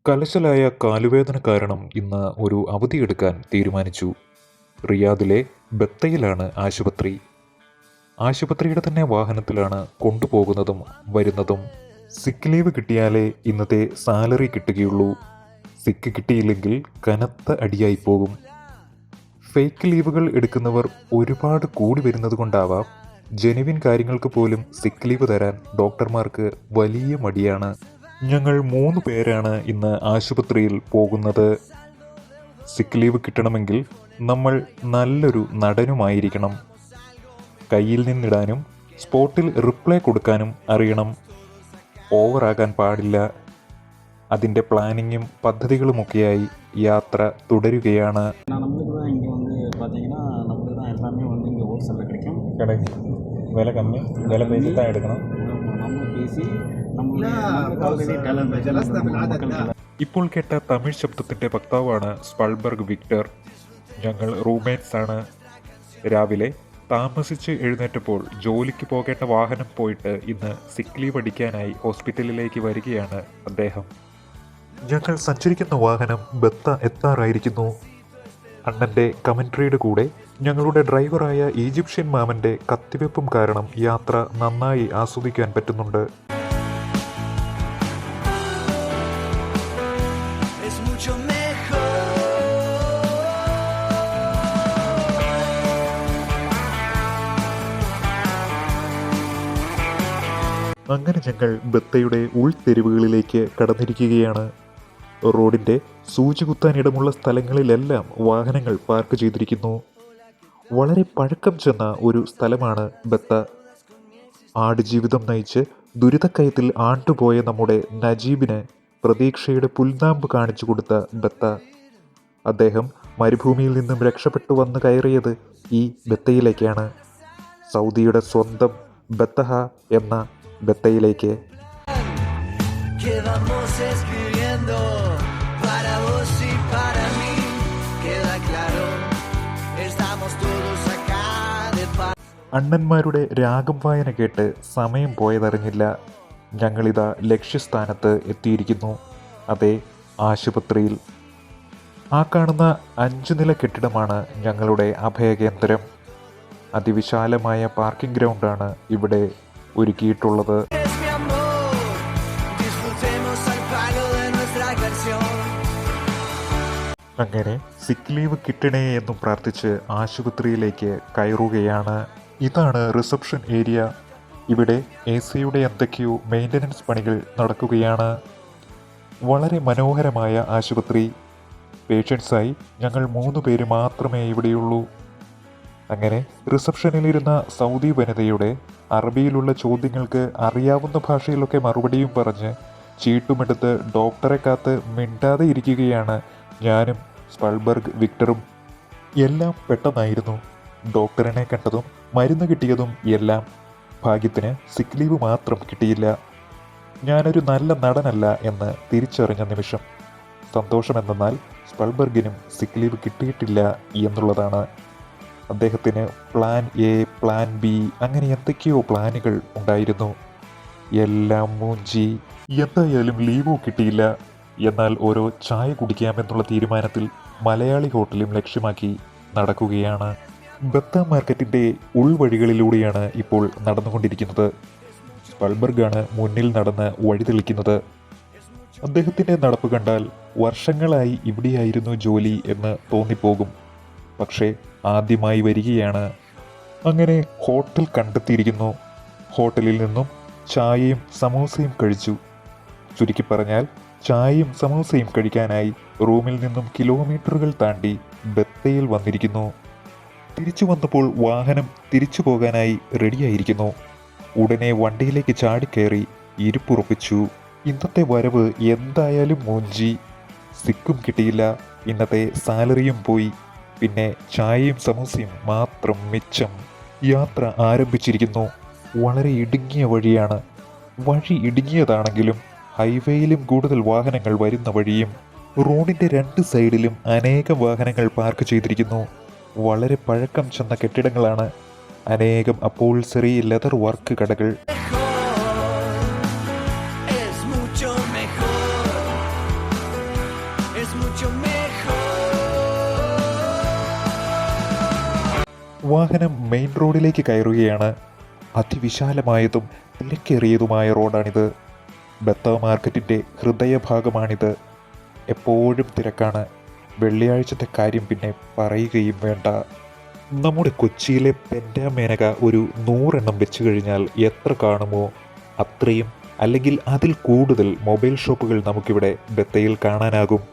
കലശലായ കാലുവേദന കാരണം ഇന്ന് ഒരു അവധിയെടുക്കാൻ തീരുമാനിച്ചു. റിയാദിലെ ബത്തയിലാണ് ആശുപത്രി. ആശുപത്രിയുടെ തന്നെ വാഹനത്തിലാണ് കൊണ്ടുപോകുന്നതും വരുന്നതും. സിക്ക് ലീവ് കിട്ടിയാലേ ഇന്നത്തെ സാലറി കിട്ടുകയുള്ളൂ. സിക്ക് കിട്ടിയില്ലെങ്കിൽ കനത്ത അടിയായി പോകും. ഫേക്ക് ലീവുകൾ എടുക്കുന്നവർ ഒരുപാട് കൂടി വരുന്നത് കൊണ്ടാവാം ജെനുവിൻ കാര്യങ്ങൾക്ക് പോലും സിക്ക് ലീവ് തരാൻ ഡോക്ടർമാർക്ക് വലിയ മടിയാണ്. ഞങ്ങൾ 3 പേരാണ് ഇന്ന് ആശുപത്രിയിൽ പോകുന്നത്. സിക്ക് ലീവ് കിട്ടണമെങ്കിൽ നമ്മൾ നല്ലൊരു നടനുമായിരിക്കണം. കയ്യിൽ നിന്നിടാനും സ്പോട്ടിൽ റിപ്ലൈ കൊടുക്കാനും അറിയണം. ഓവറാകാൻ പാടില്ല. അതിൻ്റെ പ്ലാനിങ്ങും പദ്ധതികളുമൊക്കെയായി യാത്ര തുടരുകയാണ്. நம்மளுக்கு தான் இங்கே வந்து பார்த்தீங்கன்னா நம்மளுக்கு தான் எல்லாமே வந்து இங்கே ஹோல்சேலில் கிடைக்கும். വില കമ്മി, വില പേശി தான் എടുക്കണം. நம்ம பேசி நம்மளுக்கு ஆல்ரெடி டேலண்ட். ഇപ്പോൾ കേട്ട തമിഴ് ശബ്ദത്തിൻ്റെ വക്താവാണ് സ്പൾബർഗ് വിക്ടർ. ഞങ്ങൾ റൂംമേറ്റ്സ് ആണ്. രാവിലെ താമസിച്ച് എഴുന്നേറ്റപ്പോൾ ജോലിക്ക് പോകേണ്ട വാഹനം പോയിട്ട് ഇന്ന് സിക്ക് ലീവ് അടിക്കാനായി ഹോസ്പിറ്റലിലേക്ക് വരികയാണ് അദ്ദേഹം. ഞങ്ങൾ സഞ്ചരിക്കുന്ന വാഹനം ബത്ത എത്താറായിരിക്കുന്നു. അണ്ണൻ്റെ കമൻട്രിയുടെ കൂടെ ഞങ്ങളുടെ ഡ്രൈവറായ ഈജിപ്ഷ്യൻ മാമൻ്റെ കത്തിവെപ്പും കാരണം യാത്ര നന്നായി ആസ്വദിക്കാൻ പറ്റുന്നുണ്ട്. അങ്ങനെ ഞങ്ങൾ ബത്തയുടെ ഉൾതെരുവുകളിലേക്ക് കടന്നിരിക്കുകയാണ്. റോഡിൻ്റെ സൂചി കുത്താനിടമുള്ള സ്ഥലങ്ങളിലെല്ലാം വാഹനങ്ങൾ പാർക്ക് ചെയ്തിരിക്കുന്നു. വളരെ പഴക്കം ചെന്ന ഒരു സ്ഥലമാണ് ബത്ത. ആടുജീവിതം നയിച്ച് ദുരിതക്കയത്തിൽ ആണ്ടുപോയ നമ്മുടെ നജീബിന് പ്രതീക്ഷയുടെ പുൽനാമ്പ് കാണിച്ചു കൊടുത്ത ബത്ത. അദ്ദേഹം മരുഭൂമിയിൽ നിന്നും രക്ഷപ്പെട്ടു വന്ന് കയറിയത് ഈ ബത്തയിലേക്കാണ്. സൗദിയുടെ സ്വന്തം ബത്തഹ എന്ന ബത്തയിലേക്ക്. അണ്ണന്മാരുടെ രാഗം വായന കേട്ട് സമയം പോയതറിഞ്ഞില്ല. ഞങ്ങളിതാ ലക്ഷ്യസ്ഥാനത്ത് എത്തിയിരിക്കുന്നു. അതെ, ആശുപത്രിയിൽ. ആ കാണുന്ന 5 നില കെട്ടിടമാണ് ഞങ്ങളുടെ അഭയകേന്ദ്രം. അതിവിശാലമായ പാർക്കിംഗ് ഗ്രൗണ്ടാണ് ഇവിടെ ഒരുക്കിയിട്ടുള്ളത്. അങ്ങനെ സിക്ക് ലീവ് കിട്ടണേ എന്നും പ്രാർത്ഥിച്ച് ആശുപത്രിയിലേക്ക് കയറുകയാണ്. ഇതാണ് റിസപ്ഷൻ ഏരിയ. ഇവിടെ AC-യുടെ എന്തൊക്കെയോ മെയിൻ്റനൻസ് പണികൾ നടക്കുകയാണ്. വളരെ മനോഹരമായ ആശുപത്രി. പേഷ്യൻസായി ഞങ്ങൾ 3 പേര് മാത്രമേ ഇവിടെയുള്ളൂ. അങ്ങനെ റിസപ്ഷനിലിരുന്ന സൗദി വനിതയുടെ അറബിയിലുള്ള ചോദ്യങ്ങൾക്ക് അറിയാവുന്ന ഭാഷയിലൊക്കെ മറുപടിയും പറഞ്ഞ് ചീട്ടുമെടുത്ത് ഡോക്ടറെ കാത്ത് മിണ്ടാതെ ഇരിക്കുകയാണ് ഞാനും സ്പൾബർഗ് വിക്ടറും. എല്ലാം പെട്ടെന്നായിരുന്നു. ഡോക്ടറിനെ കണ്ടതും മരുന്ന് കിട്ടിയതും എല്ലാം. ഭാഗ്യത്തിന് സിക്ക് ലീവ് മാത്രം കിട്ടിയില്ല. ഞാനൊരു നല്ല നടനല്ല എന്ന് തിരിച്ചറിഞ്ഞ നിമിഷം. സന്തോഷമെന്നാൽ സ്പൾബർഗിനും സിക്ക് ലീവ് കിട്ടിയിട്ടില്ല എന്നുള്ളതാണ്. അദ്ദേഹത്തിന് പ്ലാൻ എ, പ്ലാൻ ബി, അങ്ങനെ എന്തൊക്കെയോ പ്ലാനുകൾ ഉണ്ടായിരുന്നു. എല്ലാം മൂഞ്ചി. എന്തായാലും ലീവോ കിട്ടിയില്ല. എന്നാൽ ഓരോ ചായ കുടിക്കാമെന്നുള്ള തീരുമാനത്തിൽ മലയാളി ഹോട്ടലും ലക്ഷ്യമാക്കി നടക്കുകയാണ്. ബത്ത മാർക്കറ്റിൻ്റെ ഉൾവഴികളിലൂടെയാണ് ഇപ്പോൾ നടന്നുകൊണ്ടിരിക്കുന്നത്. സ്പൾബർഗാണ് മുന്നിൽ നടന്ന് വഴി തെളിക്കുന്നത്. അദ്ദേഹത്തിൻ്റെ നടപ്പ് കണ്ടാൽ വർഷങ്ങളായി ഇവിടെയായിരുന്നു ജോലി എന്ന് തോന്നിപ്പോകും. പക്ഷേ ആദ്യമായി വരികയാണ്. അങ്ങനെ ഹോട്ടൽ കണ്ടെത്തിയിരിക്കുന്നു. ഹോട്ടലിൽ നിന്നും ചായയും സമോസയും കഴിച്ചു. ചുരുക്കി പറഞ്ഞാൽ ചായയും സമോസയും കഴിക്കാനായി റൂമിൽ നിന്നും കിലോമീറ്ററുകൾ താണ്ടി ബത്തയിൽ വന്നിരിക്കുന്നു. തിരിച്ചു വന്നപ്പോൾ വാഹനം തിരിച്ചു പോകാനായി റെഡിയായിരിക്കുന്നു. ഉടനെ വണ്ടിയിലേക്ക് ചാടിക്കയറി ഇരിപ്പുറപ്പിച്ചു. ഇന്നത്തെ വരവ് എന്തായാലും മൂഞ്ചി. സിക്കും കിട്ടിയില്ല, ഇന്നത്തെ സാലറിയും പോയി. പിന്നെ ചായയും സമോസയും മാത്രം മിച്ചം. യാത്ര ആരംഭിച്ചിരിക്കുന്നു. വളരെ ഇടുങ്ങിയ വഴിയാണ്. വഴി ഇടുങ്ങിയതാണെങ്കിലും ഹൈവേയിലും കൂടുതൽ വാഹനങ്ങൾ വരുന്ന വഴിയും. റോഡിൻ്റെ 2 സൈഡിലും അനേകം വാഹനങ്ങൾ പാർക്ക് ചെയ്തിരിക്കുന്നു. വളരെ പഴക്കം ചെന്ന കെട്ടിടങ്ങളാണ്. അനേകം അപ്പോൾസറി ലെതർ വർക്ക് കടകൾ. വാഹനം മെയിൻ റോഡിലേക്ക് കയറുകയാണ്. അതിവിശാലമായതും തിരക്കേറിയതുമായ റോഡാണിത്. ബത്ത മാർക്കറ്റിൻ്റെ ഹൃദയഭാഗമാണിത്. എപ്പോഴും തിരക്കാണ്. വെള്ളിയാഴ്ചത്തെ കാര്യം പിന്നെ പറയുകയും വേണ്ട. നമ്മുടെ കൊച്ചിയിലെ പെൻറ്റാമേനക ഒരു 100 എണ്ണം വെച്ച് കഴിഞ്ഞാൽ എത്ര കാണുമോ അത്രയും അല്ലെങ്കിൽ അതിൽ കൂടുതൽ മൊബൈൽ ഷോപ്പുകൾ നമുക്കിവിടെ ബത്തയിൽ കാണാനാകും.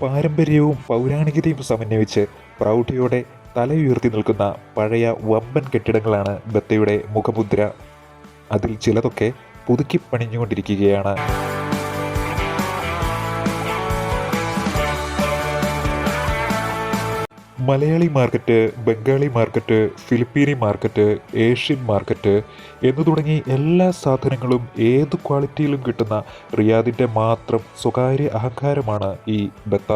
പാരമ്പര്യവും പൗരാണികതയും സമന്വയിച്ച് പ്രൗഢിയോടെ തലയുയർത്തി നിൽക്കുന്ന പഴയ വമ്പൻ കെട്ടിടങ്ങളാണ് ബത്തയുടെ മുഖമുദ്ര. അതിൽ ചിലതൊക്കെ പുതുക്കി പണിഞ്ഞുകൊണ്ടിരിക്കുകയാണ്. മലയാളി മാർക്കറ്റ്, ബംഗാളി മാർക്കറ്റ്, ഫിലിപ്പീനി മാർക്കറ്റ്, ഏഷ്യൻ മാർക്കറ്റ് എന്നു തുടങ്ങി എല്ലാ സാധനങ്ങളും ഏത് ക്വാളിറ്റിയിലും കിട്ടുന്ന റിയാദിൻ്റെ മാത്രം സ്വകാര്യ അഹങ്കാരമാണ് ഈ ബത്ത.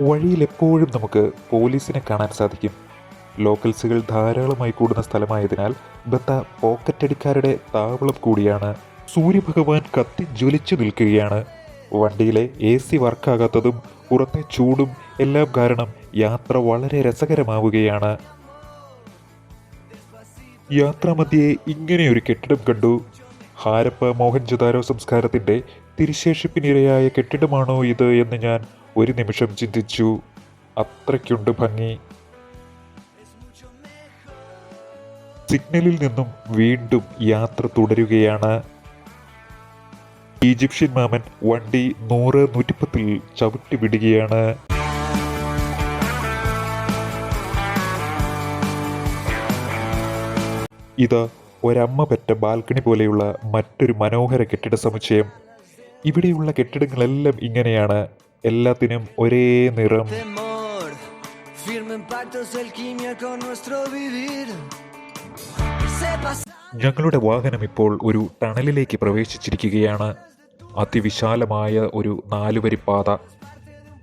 വഴിയിൽ എപ്പോഴും നമുക്ക് പോലീസിനെ കാണാൻ സാധിക്കും. ലോക്കൽസുകൾ ധാരാളമായി കൂടുന്ന സ്ഥലമായതിനാൽ ബത്ത പോക്കറ്റടിക്കാരുടെ താവളം കൂടിയാണ്. സൂര്യഭഗവാൻ കത്തി ജ്വലിച്ചു നിൽക്കുകയാണ്. വണ്ടിയിലെ AC വർക്കാകാത്തതും പുറത്തെ ചൂടും എല്ലാം കാരണം യാത്ര വളരെ രസകരമാവുകയാണ്. യാത്രാമധ്യേ ഇങ്ങനെയൊരു കെട്ടിടം കണ്ടു. ഹാരപ്പ മോഹൻജൊദാരോ സംസ്കാരത്തിൻ്റെ തിരുശേഷിപ്പിനിരയായ കെട്ടിടമാണോ ഇത് എന്ന് ഞാൻ ഒരു നിമിഷം ചിന്തിച്ചു. അത്രയ്ക്കുണ്ട് ഭംഗി. സിഗ്നലിൽ നിന്നും വീണ്ടും യാത്ര തുടരുകയാണ്. ഈജിപ്ഷ്യൻ മാമൻ വണ്ടി 100-110 ചവിട്ടി വിടുകയാണ്. ഇത് ഒരമ്മ പെറ്റ ബാൽക്കണി പോലെയുള്ള മറ്റൊരു മനോഹര കെട്ടിട സമുച്ചയം. ഇവിടെയുള്ള കെട്ടിടങ്ങളെല്ലാം ഇങ്ങനെയാണ്. എല്ലാത്തിനും ഒരേ നിറം. ഞങ്ങളുടെ വാഹനം ഇപ്പോൾ ഒരു ടണലിലേക്ക് പ്രവേശിച്ചിരിക്കുകയാണ്. അതിവിശാലമായ ഒരു 4 വരി പാത.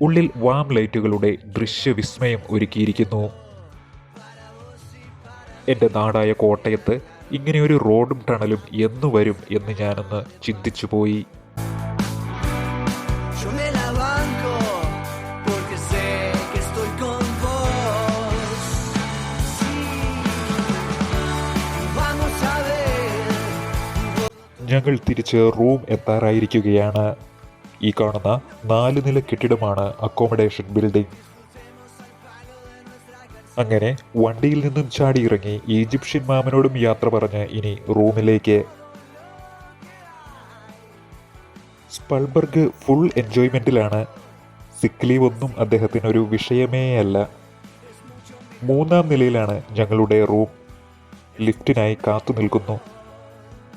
ഉള്ളിൽ വാം ലൈറ്റുകളുടെ ദൃശ്യവിസ്മയം ഒരുക്കിയിരിക്കുന്നു. എൻ്റെ നാടായ കോട്ടയത്ത് ഇങ്ങനെയൊരു റോഡും ടണലും എന്നു വരും എന്ന് ഞാനൊന്ന് ചിന്തിച്ചു പോയി. ഞങ്ങൾ തിരിച്ച് റൂം എത്താറായിരിക്കുകയാണ്. ഈ കാണുന്ന 4 നില കെട്ടിടമാണ് അക്കോമഡേഷൻ ബിൽഡിംഗ്. അങ്ങനെ വണ്ടിയിൽ നിന്നും ചാടിയിറങ്ങി ഈജിപ്ഷ്യൻ മാമനോടും യാത്ര പറഞ്ഞ് ഇനി റൂമിലേക്ക്. സ്പൾബർഗ് ഫുൾ എൻജോയ്മെൻറ്റിലാണ്. സിക്ക് ലീവ് ഒന്നും അദ്ദേഹത്തിനൊരു വിഷയമേ അല്ല. 3-ാം നിലയിലാണ് ഞങ്ങളുടെ റൂം. ലിഫ്റ്റിനായി കാത്തു നിൽക്കുന്നു.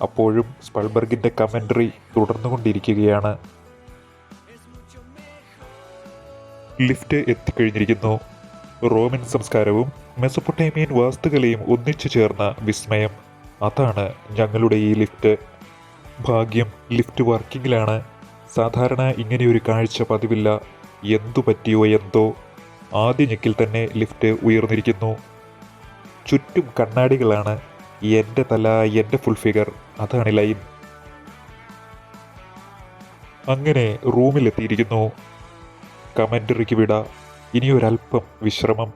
അപ്പോഴും സ്പൾബർഗിൻ്റെ കമൻ്ററി തുടർന്നുകൊണ്ടിരിക്കുകയാണ്. ലിഫ്റ്റ് എത്തിക്കഴിഞ്ഞിരിക്കുന്നു. റോമൻ സംസ്കാരവും മെസൊപ്പൊട്ടേമിയൻ വാസ്തുകലയും ഒന്നിച്ചു ചേർന്ന വിസ്മയം. അതാണ് ഞങ്ങളുടെ ഈ ലിഫ്റ്റ്. ഭാഗ്യം ലിഫ്റ്റ് വർക്കിങ്ങിലാണ്. സാധാരണ ഇങ്ങനെയൊരു കാഴ്ച പതിവില്ല. എന്തു പറ്റിയോ എന്തോ. ആദ്യ ഞെക്കിൽ തന്നെ ലിഫ്റ്റ് ഉയർന്നിരിക്കുന്നു. ചുറ്റും കണ്ണാടികളാണ്. എൻ്റെ തല, എൻ്റെ ഫുൾ ഫിഗർ, അതാണ് ലൈൻ. അങ്ങനെ റൂമിലെത്തിയിരിക്കുന്നു. കമൻ്ററിക്ക് വിട. ഇനിയൊരൽപ്പം വിശ്രമം.